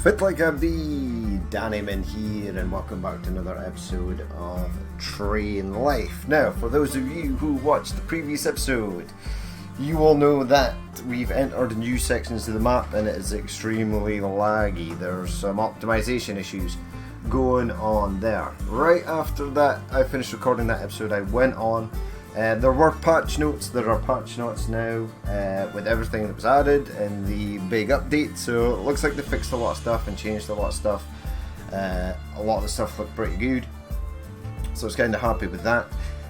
Fit like a bee, Dannyman here, and welcome back to another episode of Train Life. Now, for those of you who watched the previous episode, you will know that we've entered new sections of the map and it is extremely laggy. There's some optimization issues going on there. Right after that, I finished recording that episode, I went on. There were patch notes. There are patch notes now with everything that was added in the big update. So it looks like they fixed a lot of stuff and changed a lot of stuff. A lot of the stuff looked pretty good, so I was kind of happy with that.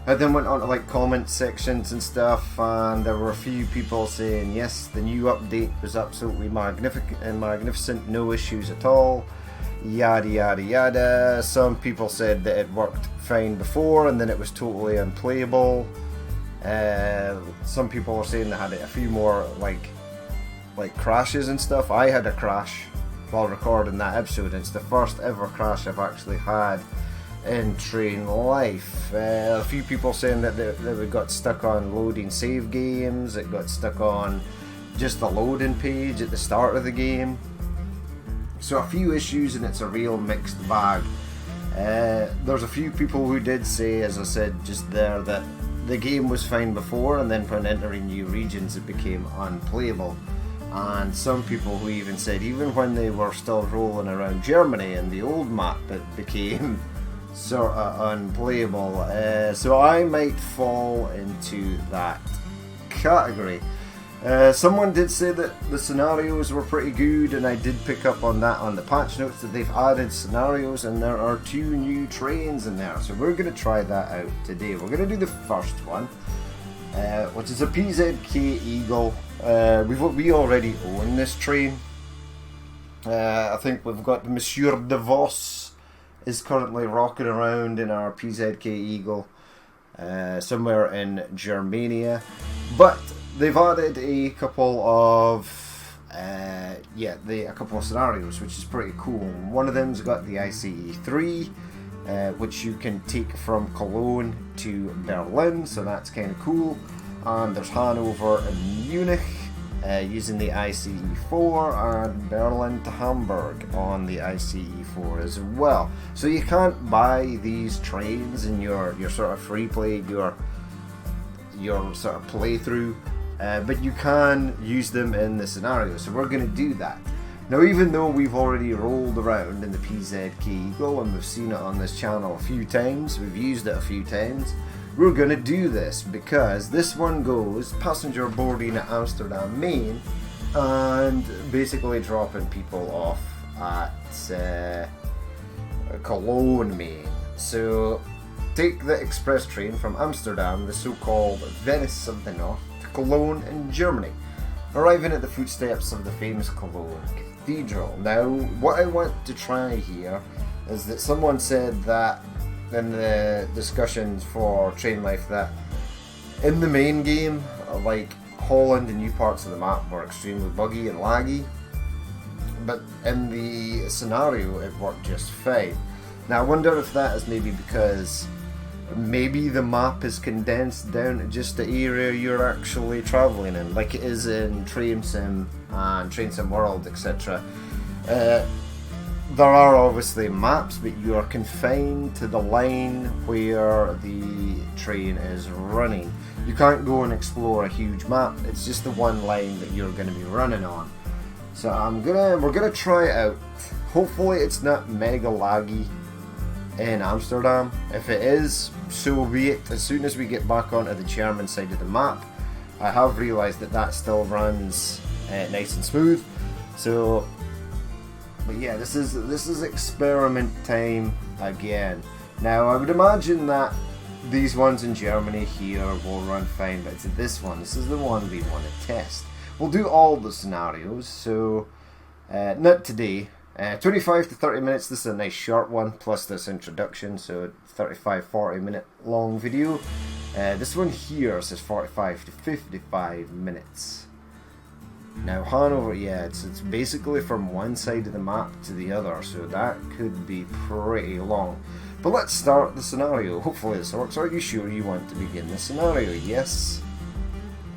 I then went on to like comment sections and stuff, and there were a few people saying yes, the new update was absolutely magnificent, no issues at all. Yada yada yada. Some people said that it worked fine before and then it was totally unplayable. Some people were saying they had a few more like crashes and stuff. I had a crash while recording that episode. It's the first ever crash I've actually had in Train Life. A few people saying that they got stuck on loading save games. It got stuck on just the loading page at the start of the game. So a few issues, and it's a real mixed bag. There's a few people who did say, as I said just there, that the game was fine before, and then when entering new regions it became unplayable. And some people who even said even when they were still rolling around Germany in the old map, it became sort of unplayable. So I might fall into that category. Someone did say that the scenarios were pretty good, and I did pick up on that on the patch notes, that they've added scenarios and there are 2 new trains in there. So we're going to try that out today. We're going to do the first one, which is a PZK Eagle. We already own this train. I think we've got Monsieur De Vos is currently rocking around in our PZK Eagle somewhere in Germania. But they've added a couple of scenarios, which is pretty cool. One of them's got the ICE3, which you can take from Cologne to Berlin, so that's kind of cool. And there's Hanover and Munich using the ICE4, and Berlin to Hamburg on the ICE4 as well. So you can't buy these trains in your sort of free play, your sort of playthrough. But you can use them in the scenario, so we're going to do that. Now, even though we've already rolled around in the PZK Eagle and we've seen it on this channel a few times, we've used it a few times, we're going to do this because this one goes passenger boarding at Amsterdam Main and basically dropping people off at Cologne Main. So take the express train from Amsterdam, the so-called Venice of the North, Cologne in Germany, arriving at the footsteps of the famous Cologne Cathedral. Now, what I want to try here is that someone said that in the discussions for Train Life that in the main game, like Holland and new parts of the map were extremely buggy and laggy, but in the scenario it worked just fine. Now I wonder if that is maybe because maybe the map is condensed down to just the area you're actually travelling in, like it is in Train Sim and Train Sim World, etc. There are obviously maps, but you are confined to the line where the train is running. You can't go and explore a huge map, it's just the one line that you're going to be running on. So we're gonna try it out. Hopefully it's not mega laggy in Amsterdam. If it is, so be it. As soon as we get back onto the German side of the map, I have realised that still runs nice and smooth. So, but yeah, this is experiment time again. Now I would imagine that these ones in Germany here will run fine, but it's this one. This is the one we want to test. We'll do all the scenarios, so not today. 25 to 30 minutes, this is a nice short one, plus this introduction, so 35-40 minute long video. This one here says 45 to 55 minutes. Now Hanover, yeah, it's basically from one side of the map to the other, so that could be pretty long. But let's start the scenario. Hopefully this works. Are you sure you want to begin the scenario? Yes,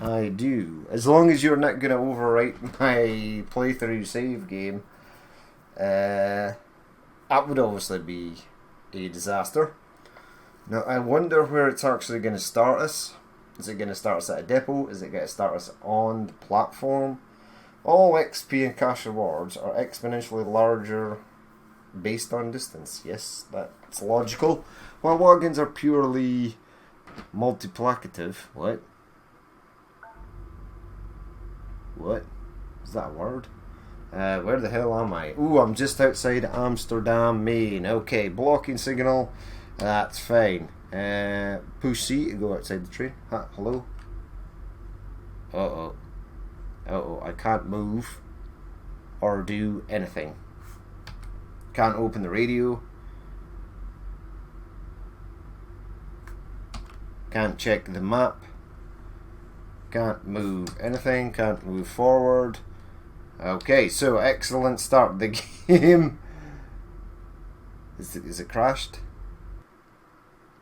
I do. As long as you're not going to overwrite my playthrough save game. That would obviously be a disaster. Now, I wonder where it's actually going to start us. Is it going to start us at a depot? Is it going to start us on the platform? All XP and cash rewards are exponentially larger based on distance. Yes, that's logical. While wagons are purely multiplicative. What? What? Is that a word? Where the hell am I? Ooh, I'm just outside Amsterdam, Maine. Okay, blocking signal. That's fine. Push C to go outside the train. Hello? Uh-oh. Uh-oh, I can't move or do anything. Can't open the radio. Can't check the map. Can't move anything. Can't move forward. Okay, so excellent start of the game. Is it crashed?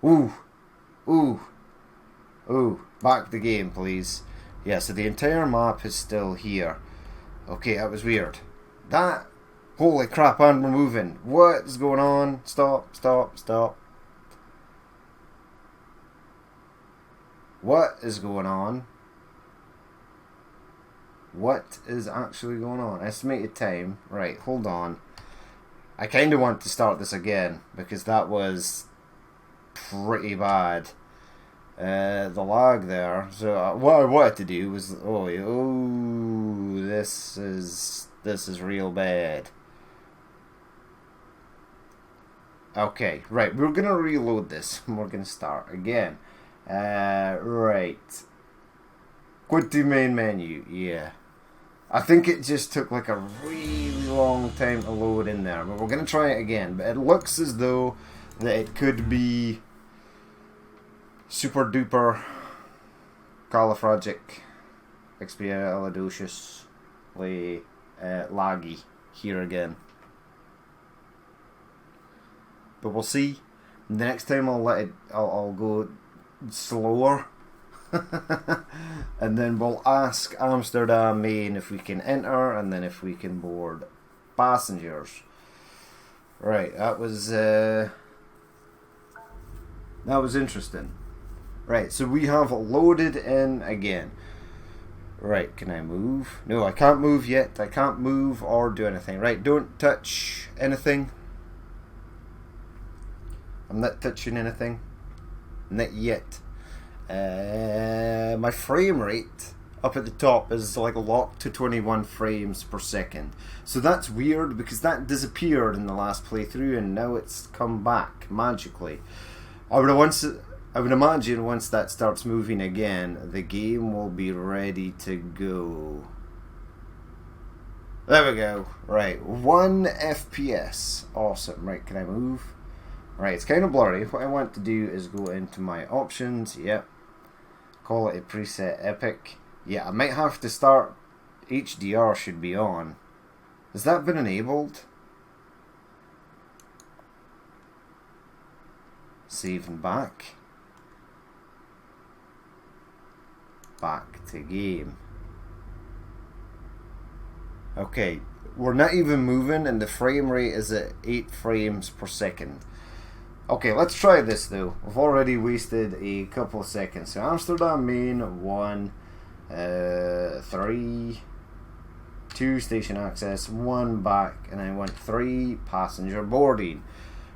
Ooh. Ooh. Ooh. Back the game, please. Yeah, so the entire map is still here. Okay, that was weird. That... Holy crap, and we're moving. What is going on? Stop, stop, stop. What is going on? What is actually going on? Estimated time. Right, hold on. I kind of want to start this again because that was pretty bad. The lag there. So what I wanted to do was this is real bad. Okay, right. We're gonna reload this and we're gonna start again. Right. Go to main menu. Yeah. I think it just took like a really long time to load in there, but we're going to try it again. But it looks as though that it could be super duper califragic, expialidociously laggy here again. But we'll see. The next time I'll go slower. And then we'll ask Amsterdam, Maine if we can enter, and then if we can board passengers. Right, that was interesting. Right, so we have loaded in again. Right, can I move? No, I can't move yet. I can't move or do anything. Right, don't touch anything. I'm not touching anything. Not yet. My frame rate up at the top is like locked to 21 frames per second. So that's weird because that disappeared in the last playthrough and now it's come back magically. I would imagine once that starts moving again, the game will be ready to go. There we go. Right, 1 FPS. Awesome. Right, can I move? Right, it's kind of blurry. What I want to do is go into my options. Yep. Quality preset epic. Yeah, I might have to start. HDR should be on. Has that been enabled? Save and back. Back to game. Okay, we're not even moving and the frame rate is at 8 frames per second. Okay, let's try this though. We've already wasted a couple of seconds. So Amsterdam, Maine, 1, 3, 2 station access, 1 back, and I want 3 passenger boarding.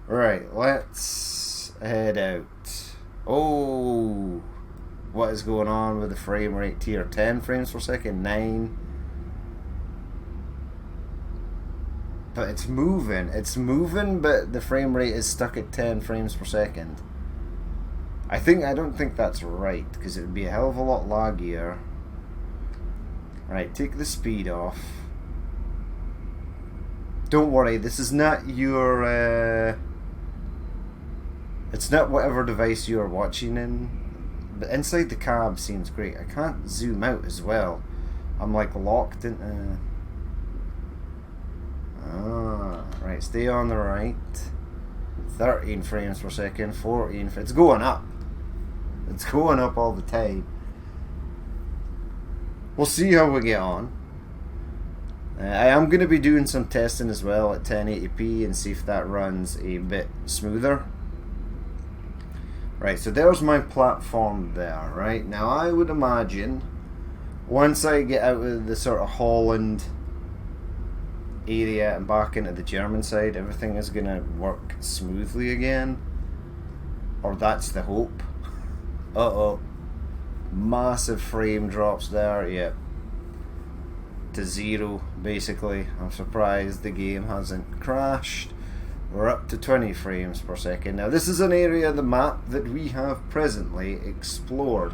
Right, let's head out. Oh, what is going on with the frame rate here? 10 frames per second, 9. But it's moving, but the frame rate is stuck at 10 frames per second. I don't think that's right, because it would be a hell of a lot laggier. Right, take the speed off. Don't worry, this is not your, it's not whatever device you're watching in. But inside the cab seems great. I can't zoom out as well. I'm like locked into... right, stay on the right. 13 frames per second, 14. It's going up. It's going up all the time. We'll see how we get on. I am going to be doing some testing as well at 1080p and see if that runs a bit smoother. Right, so there's my platform there. Right, now I would imagine once I get out of the sort of Holland area and back into the German side, everything is going to work smoothly again. Or that's the hope. Uh-oh. Massive frame drops there, yeah. To 0, basically. I'm surprised the game hasn't crashed. We're up to 20 frames per second. Now this is an area of the map that we have presently explored.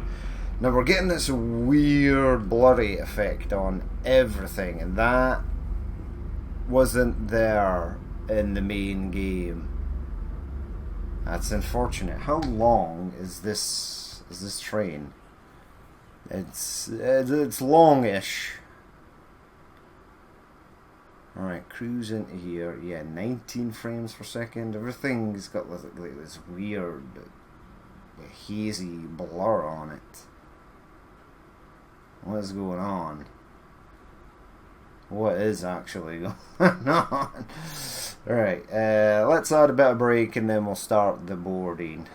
Now we're getting this weird blurry effect on everything, and that wasn't there in the main game. That's unfortunate. How long is this train? It's longish. Alright, cruise into here. Yeah, 19 frames per second. Everything's got like this weird hazy blur on it. What is going on? What is actually going on? Alright, let's add a bit of break and then we'll start the boarding.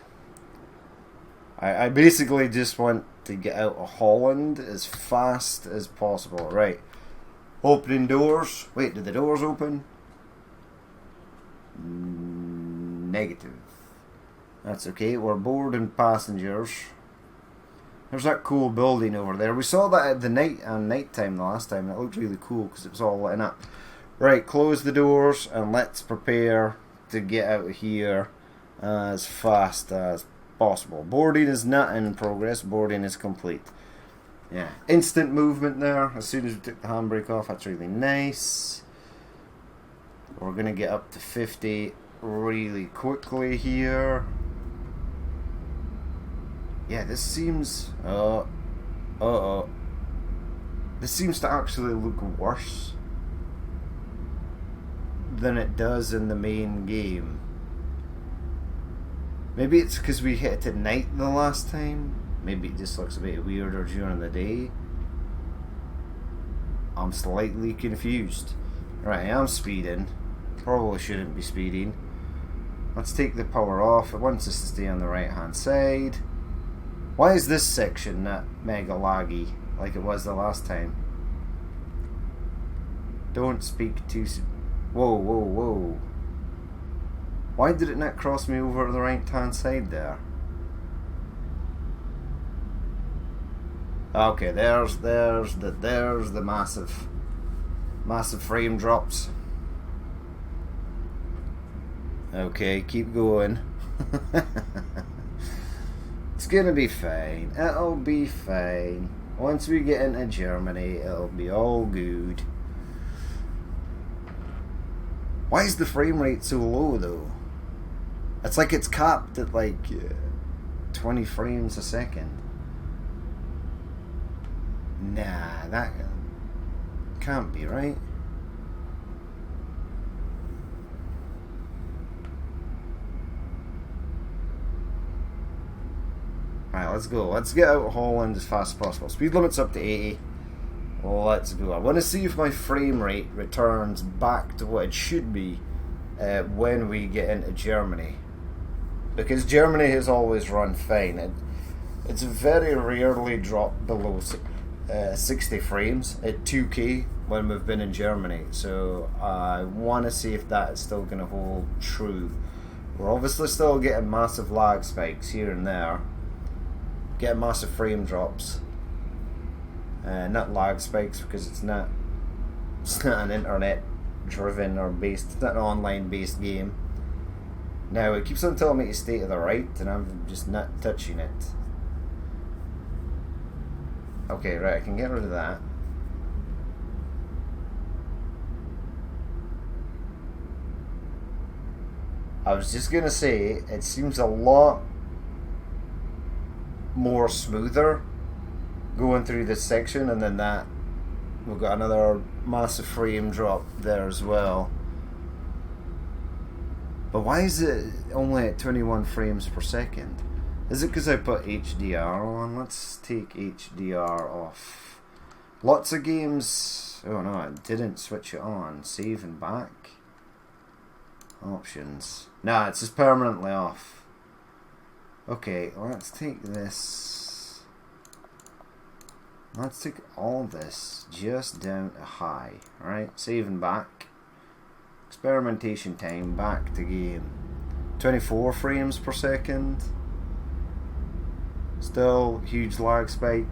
I basically just want to get out of Holland as fast as possible. Right. Opening doors. Wait, did the doors open? Negative. That's okay. We're boarding passengers. There's that cool building over there. We saw that at the night time the last time. It looked really cool because it was all lit up. Right, close the doors and let's prepare to get out of here as fast as possible. Boarding is not in progress. Boarding is complete. Yeah, instant movement there. As soon as we took the handbrake off, that's really nice. We're gonna get up to 50 really quickly here. Yeah, this seems this seems to actually look worse than it does in the main game. Maybe it's because we hit it at night the last time. Maybe it just looks a bit weirder during the day. I'm slightly confused. Right, I am speeding. Probably shouldn't be speeding. Let's take the power off. It wants us to stay on the right hand side. Why is this section not mega laggy like it was the last time? Don't speak too soon. Whoa, whoa, whoa. Why did it not cross me over to the right hand side there? Okay, there's the massive frame drops. Okay, keep going. It's gonna be fine. It'll be fine. Once we get into Germany, it'll be all good. Why is the frame rate so low though? It's like it's capped at like 20 frames a second. Nah, that can't be right. Alright, let's go. Let's get out of Holland as fast as possible. Speed limit's up to 80. Let's go. I want to see if my frame rate returns back to what it should be when we get into Germany. Because Germany has always run fine. It's very rarely dropped below 60 frames at 2K when we've been in Germany. So I want to see if that is still going to hold true. We're obviously still getting massive lag spikes here and there. Getting massive frame drops. Not lag spikes because it's not an internet driven or based, it's not an online based game. Now it keeps on telling me to stay to the right and I'm just not touching it. Okay, right, I can get rid of that. I was just gonna say, it seems a lot more smoother going through this section, and then that we've got another massive frame drop there as well. But why is it only at 21 frames per second? Is it because I put HDR on? Let's take HDR off. Lots of games... Oh no, it didn't switch it on. Save and back. Options. Nah, it's just permanently off. Okay, let's take this... Let's take all this just down to high. Alright, save and back. Experimentation time, back to game. 24 frames per second. Still, huge lag spike.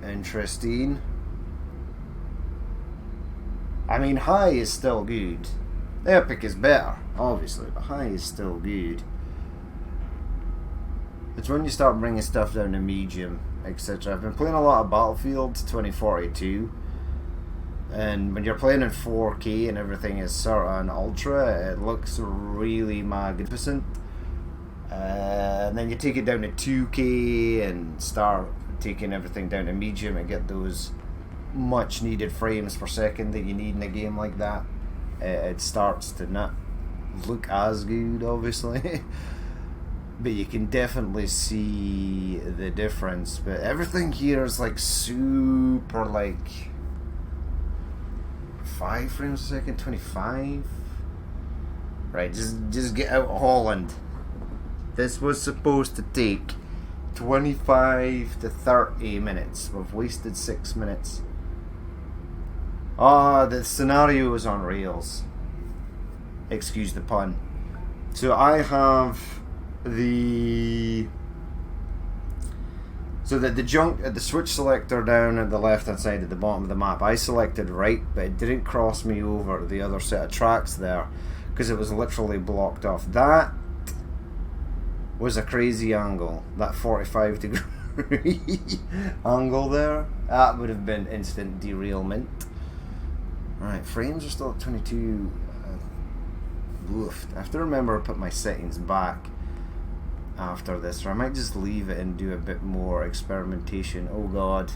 Interesting. I mean, high is still good. Epic is better, obviously, but high is still good. It's when you start bringing stuff down to medium, etc. I've been playing a lot of Battlefield 2042, and when you're playing in 4K and everything is sort of an ultra, it looks really magnificent. And then you take it down to 2K and start taking everything down to medium and get those much needed frames per second that you need in a game like that. It starts to not look as good, obviously. But you can definitely see the difference. But everything here is like super, like 5 frames a second, 25. Right, just get out of Holland. This was supposed to take 25 to 30 minutes. We've wasted 6 minutes. The scenario is on rails. Excuse the pun. So I have the switch selector down at the left hand side at the bottom of the map. I selected right, but it didn't cross me over to the other set of tracks there because it was literally blocked off. That was a crazy angle, that 45 degree angle there. That would have been instant derailment. Right, frames are still at 22. I have to remember to put my settings back after this, or I might just leave it and do a bit more experimentation. Oh god.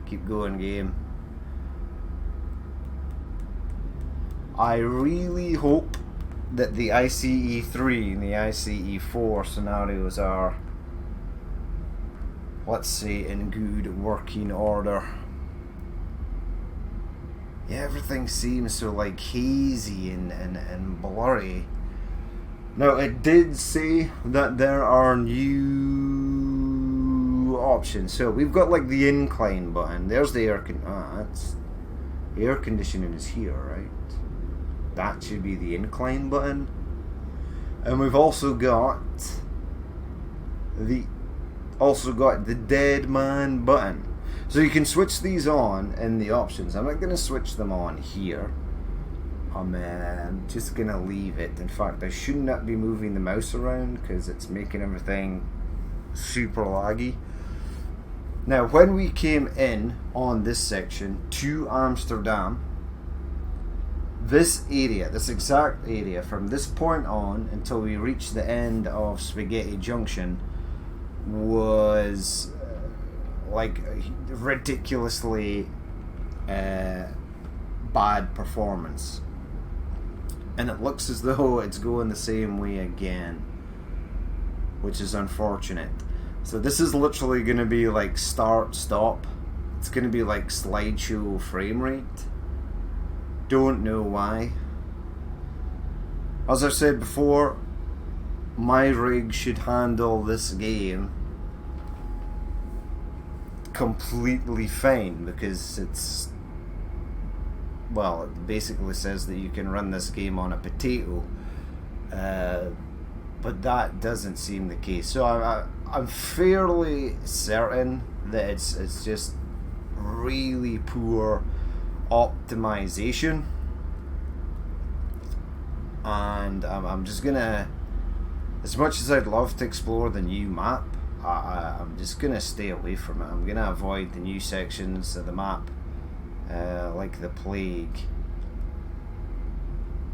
Keep going, game. I really hope that the ICE 3 and the ICE 4 scenarios are, let's say, in good working order. Yeah, everything seems so like hazy and blurry. Now, it did say that there are new options. So we've got like the incline button. There's the air conditioning is here, right? That should be the incline button. And we've also got the dead man button. So you can switch these on in the options. I'm not going to switch them on here. I'm just going to leave it. In fact, I should not be moving the mouse around because it's making everything super laggy. Now, when we came in on this section to Amsterdam, this area, this exact area, from this point on until we reached the end of Spaghetti Junction, was like ridiculously bad performance. And it looks as though it's going the same way again, which is unfortunate. So this is literally going to be like start, stop. It's going to be like slideshow frame rate. Don't know why. As I've said before, my rig should handle this game completely fine because it's, well, it basically says that you can run this game on a potato, but that doesn't seem the case. So I'm fairly certain that it's just really poor optimization, and I'm just gonna, as much as I'd love to explore the new map, I'm just gonna stay away from it. I'm gonna avoid the new sections of the map like the plague.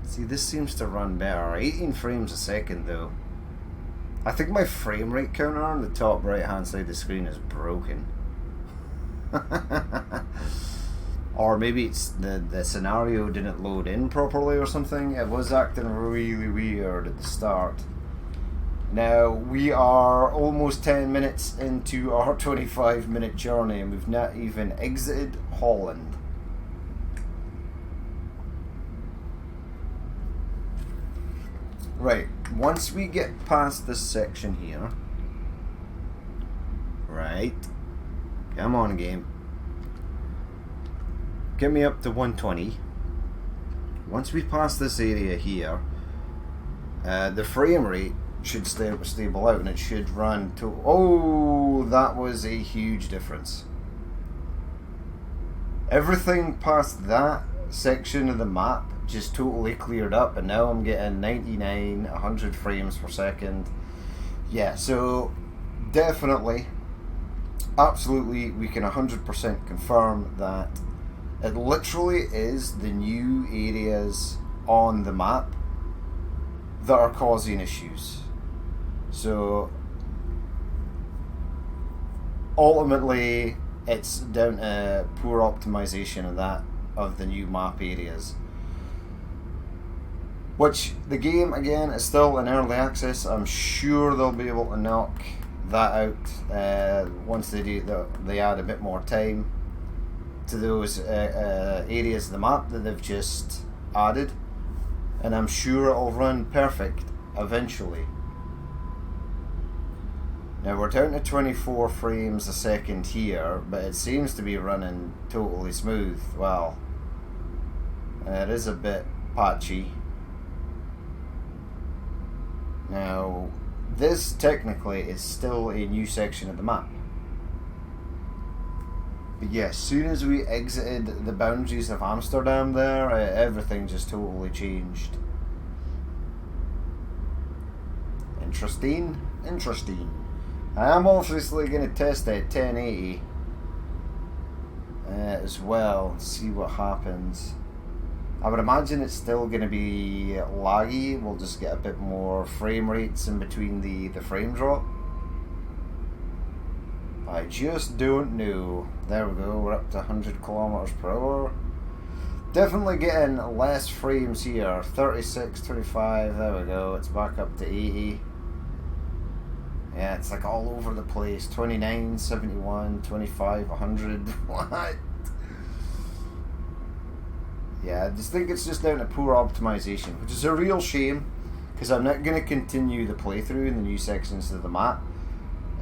See, this seems to run better. 18 frames a second though. I think my frame rate counter on the top right hand side of the screen is broken. Or maybe it's the scenario didn't load in properly or something. It was acting really weird at the start. Now, we are almost 10 minutes into our 25-minute journey and we've not even exited Holland. Right, once we get past this section here, right, come on game, get me up to 120. Once we pass this area here, the frame rate should stay stable out and it should run to... Oh, that was a huge difference. Everything past that section of the map just totally cleared up, and now I'm getting 99, 100 frames per second. Yeah, so definitely, absolutely, we can 100% confirm that it literally is the new areas on the map that are causing issues. So ultimately it's down to poor optimization of the new map areas, which the game again is still in early access. I'm sure they'll be able to knock that out once they add a bit more time to those areas of the map that they've just added, and I'm sure it'll run perfect eventually. Now we're down to 24 frames a second here, but it seems to be running totally smooth. Well, it is a bit patchy. Now, this technically is still a new section of the map. But yeah, as soon as we exited the boundaries of Amsterdam there, everything just totally changed. Interesting. I am obviously going to test it at 1080 as well, see what happens. I would imagine it's still going to be laggy. We'll just get a bit more frame rates in between the frame drop. I just don't know. There we go, we're up to 100 kilometers per hour. Definitely getting less frames here. 36, 25, there we go, it's back up to 80. Yeah, it's like all over the place. 29, 71, 25, 100. What? Yeah, I just think it's just down to poor optimization, which is a real shame, because I'm not going to continue the playthrough in the new sections of the map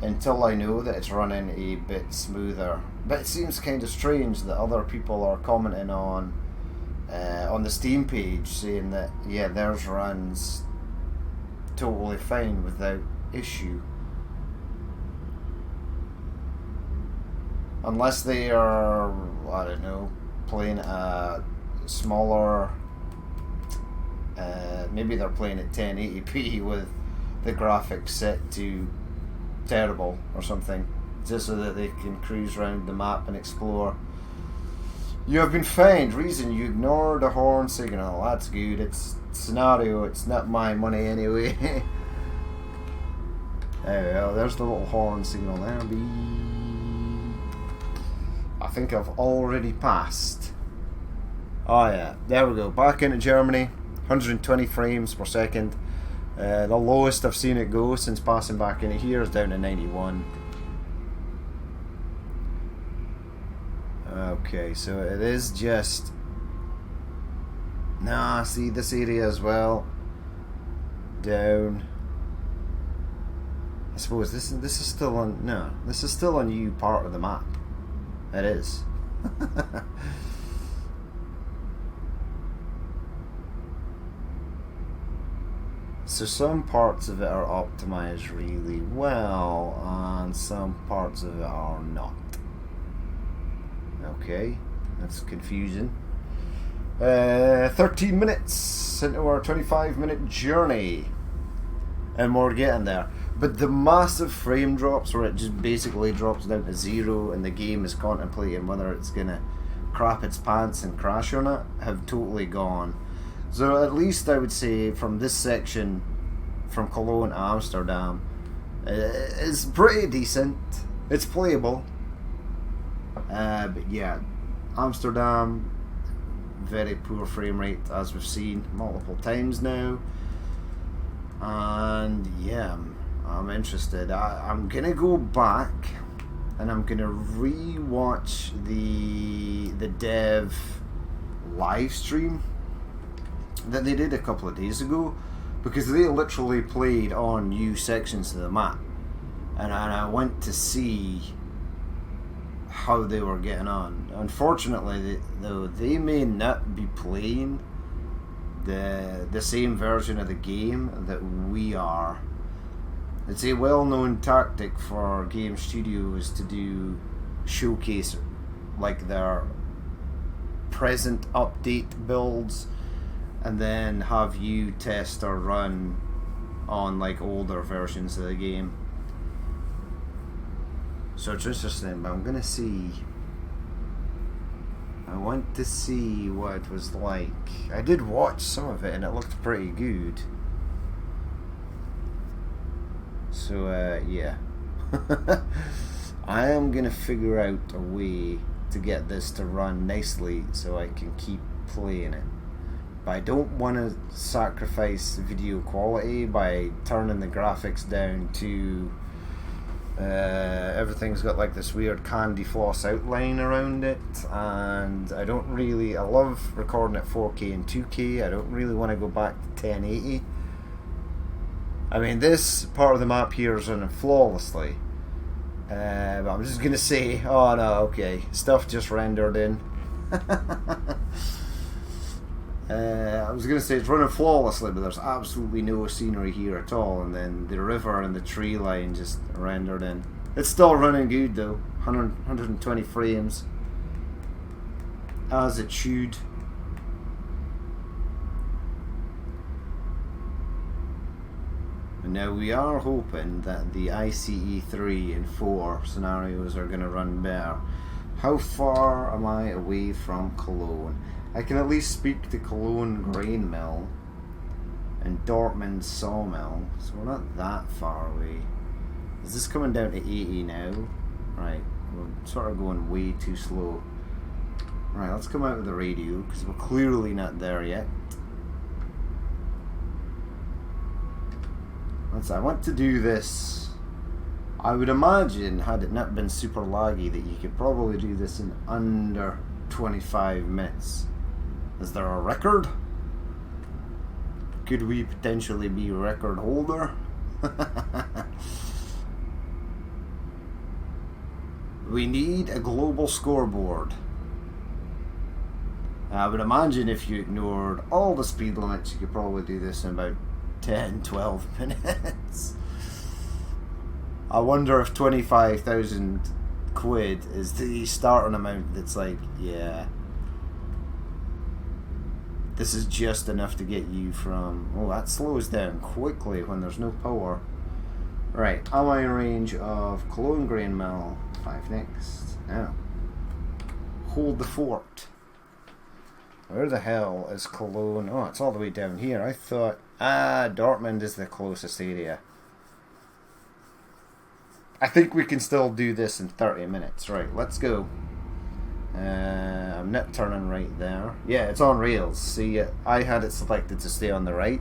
until I know that it's running a bit smoother. But it seems kind of strange that other people are commenting on the Steam page saying that, yeah, theirs runs totally fine without issue. Unless they are, I don't know, playing a smaller, maybe they're playing at 1080p with the graphics set to terrible or something, just so that they can cruise around the map and explore. You have been fined. Reason: you ignored a horn signal. That's good. It's scenario. It's not my money anyway. There we go. There's the little horn signal there. I think I've already passed. Oh yeah, there we go. Back into Germany. 120 frames per second. The lowest I've seen it go since passing back into here is down to 91. Okay, so it is just... Nah, see this area as well. Down. I suppose this is still on... No, this is still a new part of the map. It is. So some parts of it are optimized really well, and some parts of it are not. Okay, that's confusing. 13 minutes into our 25-minute journey, and we're getting there. But the massive frame drops, where it just basically drops down to 0 and the game is contemplating whether it's going to crap its pants and crash on it, have totally gone. So at least I would say from this section, from Cologne to Amsterdam, is pretty decent. It's playable. But yeah, Amsterdam, very poor frame rate, as we've seen multiple times now. And yeah, I'm I'm interested. I'm gonna go back and I'm gonna re-watch the dev live stream that they did a couple of days ago, because they literally played on new sections of the map, and I went to see how they were getting on. Unfortunately, though, they may not be playing the same version of the game that we are. It's a well-known tactic for game studios to do showcase like their present update builds, and then have you test or run on like older versions of the game. So it's interesting, but I'm gonna see. I want to see what it was like. I did watch some of it and it looked pretty good. So yeah. I am gonna figure out a way to get this to run nicely so I can keep playing it. But I don't want to sacrifice video quality by turning the graphics down to everything's got like this weird candy floss outline around it, and I love recording at 4K and 2K. I don't really want to go back to 1080. I mean, this part of the map here is running flawlessly, but I'm just gonna say, oh no, okay, stuff just rendered in. I was going to say it's running flawlessly, but there's absolutely no scenery here at all, and then the river and the tree line just rendered in. It's still running good though, 120 frames, as it should. And now we are hoping that the ICE 3 and 4 scenarios are going to run better. How far am I away from Cologne? I can at least speak to Cologne Grain Mill and Dortmund Sawmill, so we're not that far away. Is this coming down to 80 now? Right, we're sort of going way too slow. Right, let's come out of the radio, because we're clearly not there yet. I want to do this. I would imagine, had it not been super laggy, that you could probably do this in under 25 minutes. Is there a record? Could we potentially be record holder? We need a global scoreboard. I would imagine if you ignored all the speed limits, you could probably do this in about 10-12 minutes. I wonder if 25,000 quid is the starting amount that's like, yeah, this is just enough to get you from... Oh, that slows down quickly when there's no power. Right, am I in range of Cologne Grain Mill? 5 next. Now, hold the fort. Where the hell is Cologne? Oh, it's all the way down here. I thought... Dortmund is the closest area. I think we can still do this in 30 minutes. Right, let's go. I'm not turning right there. Yeah, it's on rails. See, I had it selected to stay on the right.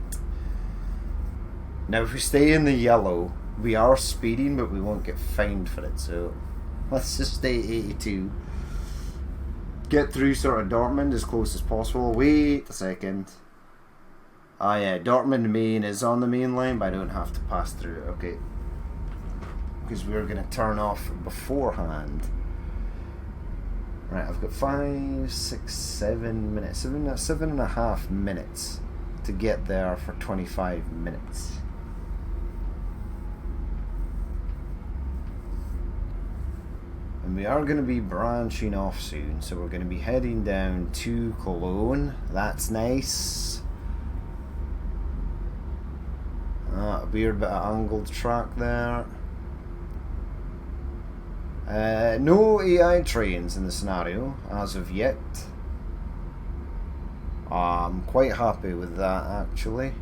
Now, if we stay in the yellow, we are speeding, but we won't get fined for it. So, let's just stay 82. Get through sort of Dortmund as close as possible. Wait a second. Ah, yeah, Dortmund Main is on the main line, but I don't have to pass through it. Okay. Because we were going to turn off beforehand. Right, I've got 5, 6, 7 minutes. 7.5 minutes to get there for 25 minutes. And we are going to be branching off soon, so we're going to be heading down to Cologne. That's nice. A weird bit of angled track there. No AI trains in the scenario as of yet. I'm quite happy with that, actually.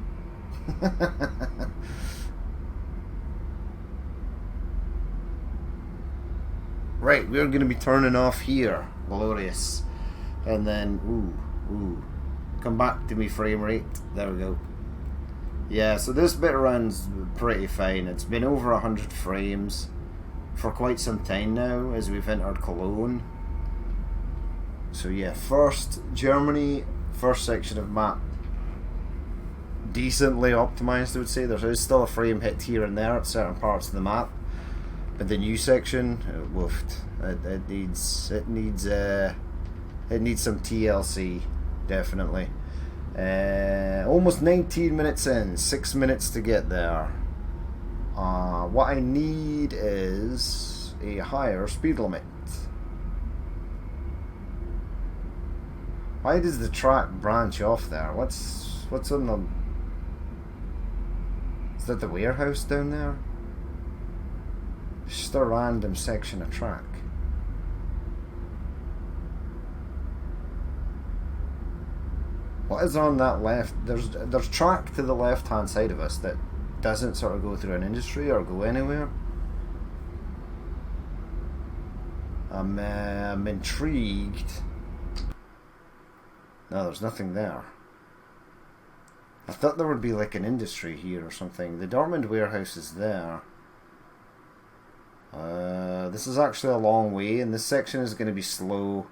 Right, we're going to be turning off here. Glorious. And then, ooh, come back to me frame rate. There we go. Yeah, so this bit runs pretty fine. It's been over 100 frames for quite some time now as we've entered Cologne. So yeah, first Germany, first section of map, decently optimized I would say. There is still a frame hit here and there at certain parts of the map, but the new section, woofed. It needs some TLC, definitely. Almost 19 minutes in, 6 minutes to get there. What I need is a higher speed limit. Why does the track branch off there? What's on the... Is that the warehouse down there? Just a random section of track. What is on that left? There's track to the left hand side of us that doesn't sort of go through an industry or go anywhere. I'm intrigued. No, there's nothing there. I thought there would be like an industry here or something. The Dortmund warehouse is there. This is actually a long way, and this section is going to be slow.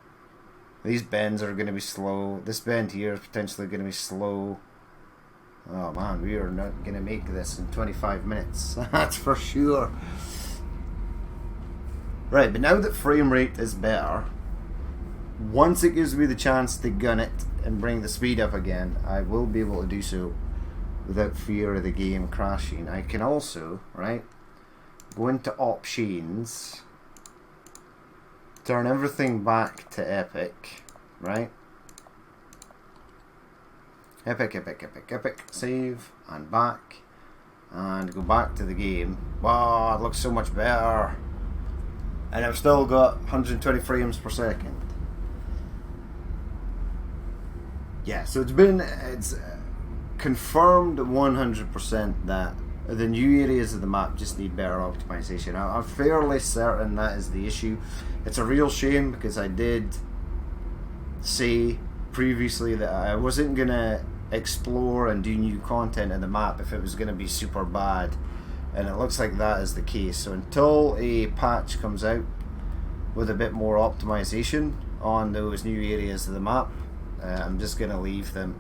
These bends are going to be slow. This bend here is potentially going to be slow. Oh man, we are not going to make this in 25 minutes. That's for sure. Right, but now that frame rate is better, once it gives me the chance to gun it and bring the speed up again, I will be able to do so without fear of the game crashing. I can also, right, go into options, turn everything back to epic, right? Epic, save, and back, and go back to the game. Wow, it looks so much better. And I've still got 120 frames per second. Yeah, so it's confirmed 100% that the new areas of the map just need better optimization. I'm fairly certain that is the issue. It's a real shame because I did say previously that I wasn't going to explore and do new content in the map if it was going to be super bad, and it looks like that is the case. So until a patch comes out with a bit more optimization on those new areas of the map, I'm just going to leave them.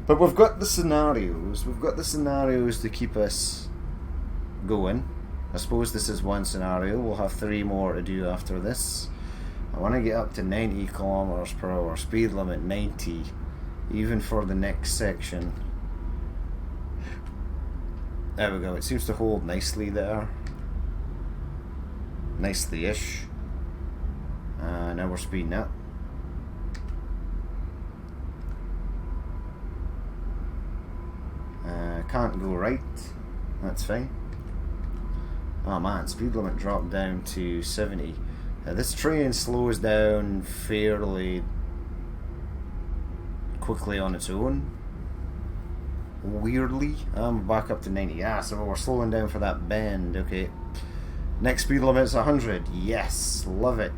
But we've got the scenarios to keep us going. I suppose this is one scenario. We'll have 3 more to do after this. I want to get up to 90 kilometers per hour, speed limit 90, even for the next section. There we go, it seems to hold nicely there. Nicely-ish. Now we're speeding up. Can't go right. That's fine. Oh man, speed limit dropped down to 70. This train slows down fairly quickly on its own. Weirdly. I'm back up to 90. Yeah, so we're slowing down for that bend. Okay. Next speed limit is 100. Yes, love it.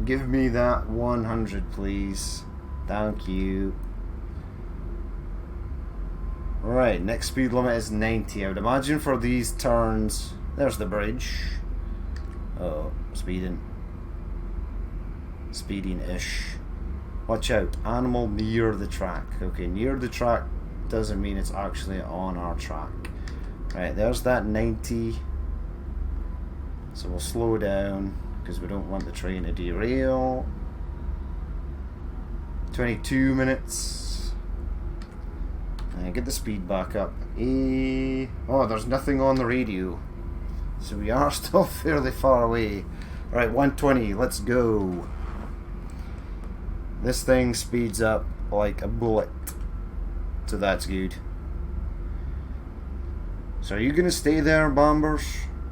Give me that 100, please. Thank you. Right, next speed limit is 90. I would imagine for these turns... There's the bridge. Oh, speeding. Speeding-ish. Watch out. Animal near the track. Okay, near the track doesn't mean it's actually on our track. Right, there's that 90. So we'll slow down because we don't want the train to derail. 22 minutes. Get the speed back up. Oh, there's nothing on the radio. So we are still fairly far away. Right, 120, let's go. This thing speeds up like a bullet. So that's good. So are you going to stay there, bombers?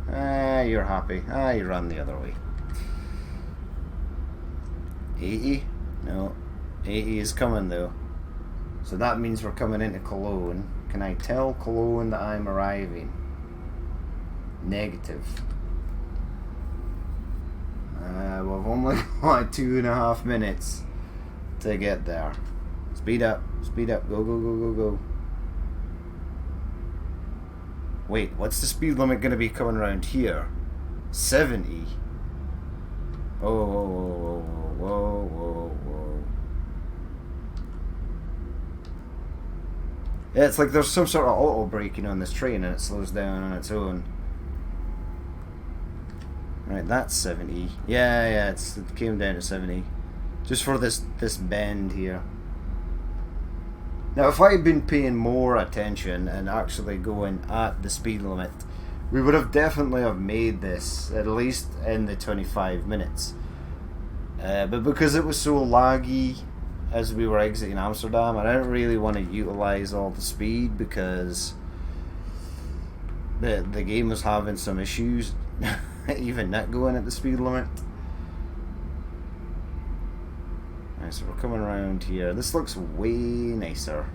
You're happy. You ran the other way. 80? No. 80 is coming though. So that means we're coming into Cologne. Can I tell Cologne that I'm arriving? Negative. We've only got 2.5 minutes to get there. Speed up, go, go, go, go, go. Wait, what's the speed limit going to be coming around here? 70? Oh, whoa, whoa, whoa, whoa, whoa. Yeah, it's like there's some sort of auto braking on this train and it slows down on its own. Right, that's 70. Yeah, it came down to 70. Just for this bend here. Now, if I had been paying more attention and actually going at the speed limit, we would have definitely have made this at least in the 25 minutes. But because it was so laggy as we were exiting Amsterdam, I didn't really want to utilize all the speed because the game was having some issues, even not going at the speed limit. Alright, so we're coming around here. This looks way nicer.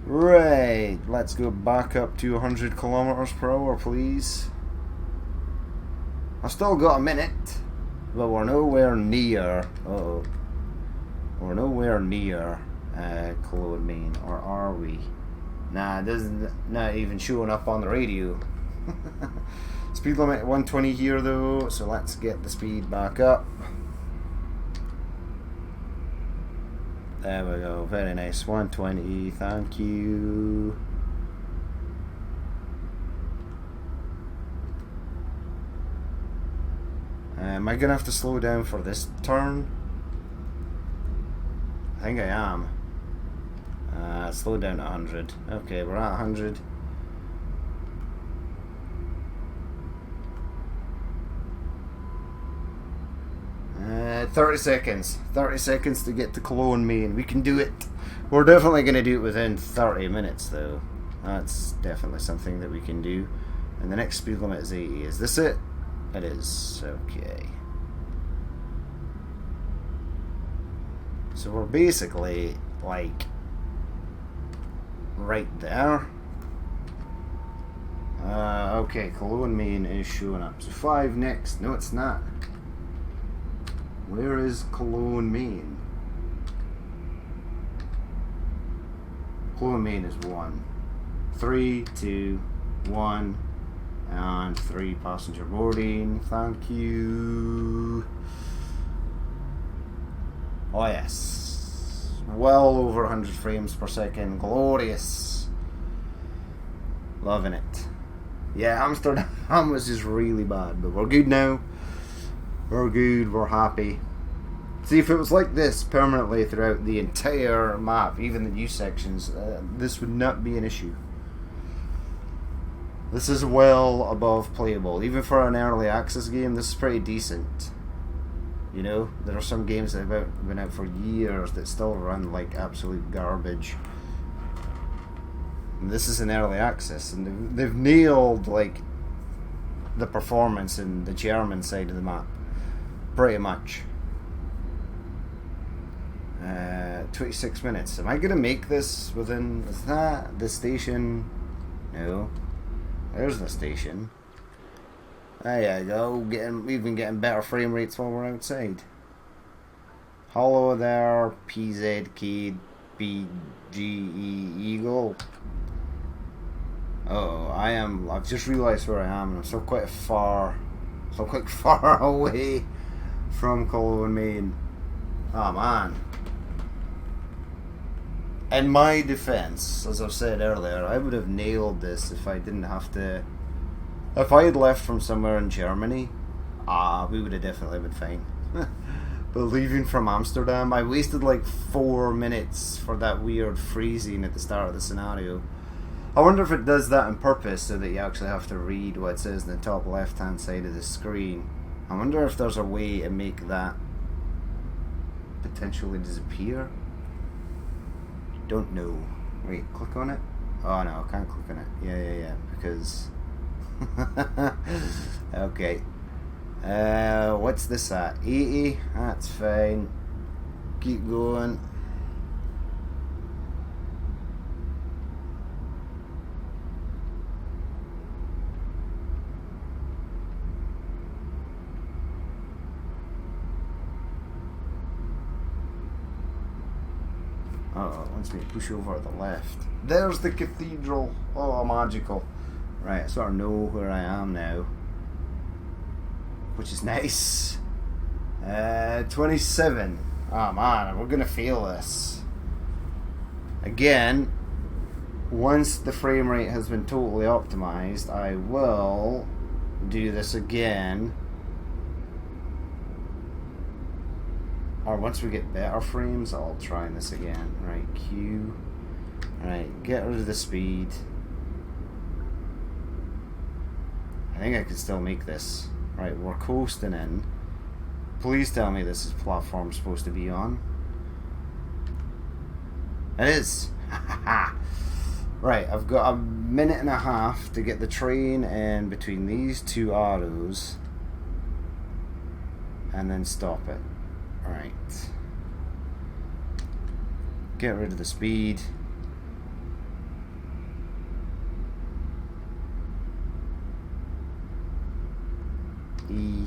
Right, let's go back up to 100 kilometers per hour, please. I've still got a minute, but we're nowhere near. Uh-oh. We're nowhere near Cologne, Maine, or are we? Nah, this is not even showing up on the radio. Speed limit 120 here though, so let's get the speed back up. There we go, very nice, 120, thank you. Am I gonna have to slow down for this turn? I think I am. Slow down to 100. Okay, we're at 100. 30 seconds. 30 seconds to get to Cologne, Maine. We can do it. We're definitely going to do it within 30 minutes, though. That's definitely something that we can do. And the next speed limit is 80. Is this it? It is. Okay. So we're basically, like, right there. Okay, Cologne, Maine is showing up. So 5 next. No, it's not. Where is Cologne, Maine? Cologne, Maine is 1. 3, 2, 1. And 3 passenger boarding. Thank you. Oh yes. Well over 100 frames per second. Glorious. Loving it. Yeah, Amsterdam was just really bad, but we're good now. We're good, we're happy. See, if it was like this permanently throughout the entire map, even the new sections, this would not be an issue. This is well above playable. Even for an early access game, this is pretty decent. You know, there are some games that have been out for years that still run like absolute garbage. And this is an early access, and they've nailed like the performance in the German side of the map. Pretty much. 26 minutes. Am I going to make this within... Is that the station? No. There's the station. There you go. We've been getting better frame rates while we're outside. Hello there, PZKBGE Eagle. Oh, I've just realised where I am, and I'm still quite far away from Cologne, Maine. Oh man. In my defense, as I've said earlier, I would have nailed this if I didn't have to. If I had left from somewhere in Germany, we would have definitely been fine. But leaving from Amsterdam, I wasted like 4 minutes for that weird freezing at the start of the scenario. I wonder if it does that on purpose so that you actually have to read what it says in the top left hand side of the screen. I wonder if there's a way to make that potentially disappear. Don't know. Wait, click on it? Oh no, I can't click on it. Yeah, because... okay. What's this at? 80? That's fine. Keep going. Oh, it wants me to push over to the left. There's the cathedral. Oh, magical. Right, I sort of know where I am now, which is nice. 27. Oh man, we're gonna feel this. Again, once the frame rate has been totally optimized, I will do this again. Or once we get better frames, I'll try this again. Right, Q. Right, get rid of the speed. I think I can still make this. Right, we're coasting in. Please tell me this is platform supposed to be on. It is. Right, I've got a minute and a half to get the train in between these two arrows and then stop it. Right. Get rid of the speed. E.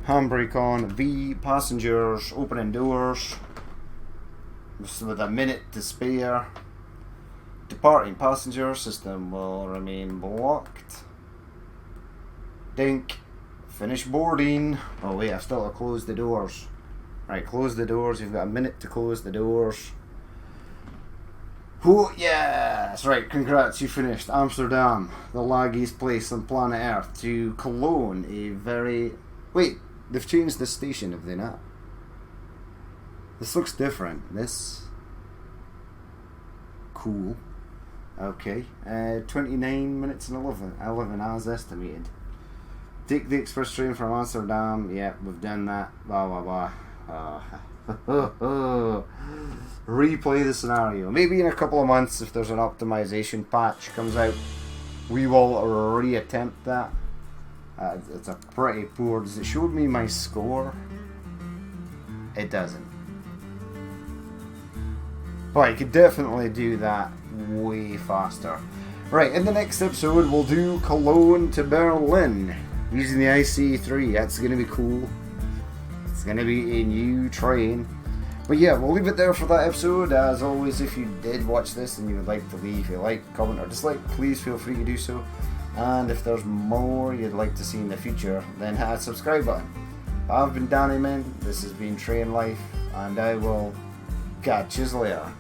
Handbrake on. V. Passengers opening doors. Just with a minute to spare. Departing passenger system will remain blocked. Dink. Finish boarding. Oh wait, I've still got to close the doors. Right, close the doors. You've got a minute to close the doors. Oh yeah, that's right, congrats, you finished. Amsterdam, the laggiest place on planet Earth, to Cologne, a very... Wait, they've changed the station, have they not? This looks different. This... Cool. Okay, 29 minutes and 11 as estimated. Take the express train from Amsterdam. Yeah, we've done that. Blah, blah, blah. Replay the scenario. Maybe in a couple of months, if there's an optimization patch comes out, we will reattempt that. It's a pretty poor... Does it show me my score? It doesn't. But I could definitely do that way faster. Right, in the next episode, we'll do Cologne to Berlin using the ICE3. That's going to be cool. It's going to be a new train. But yeah, we'll leave it there for that episode. As always, if you did watch this and you would like to leave a like, comment or dislike, please feel free to do so. And if there's more you'd like to see in the future, then hit that subscribe button. I've been Danny Man, this has been Train Life, and I will catch you later.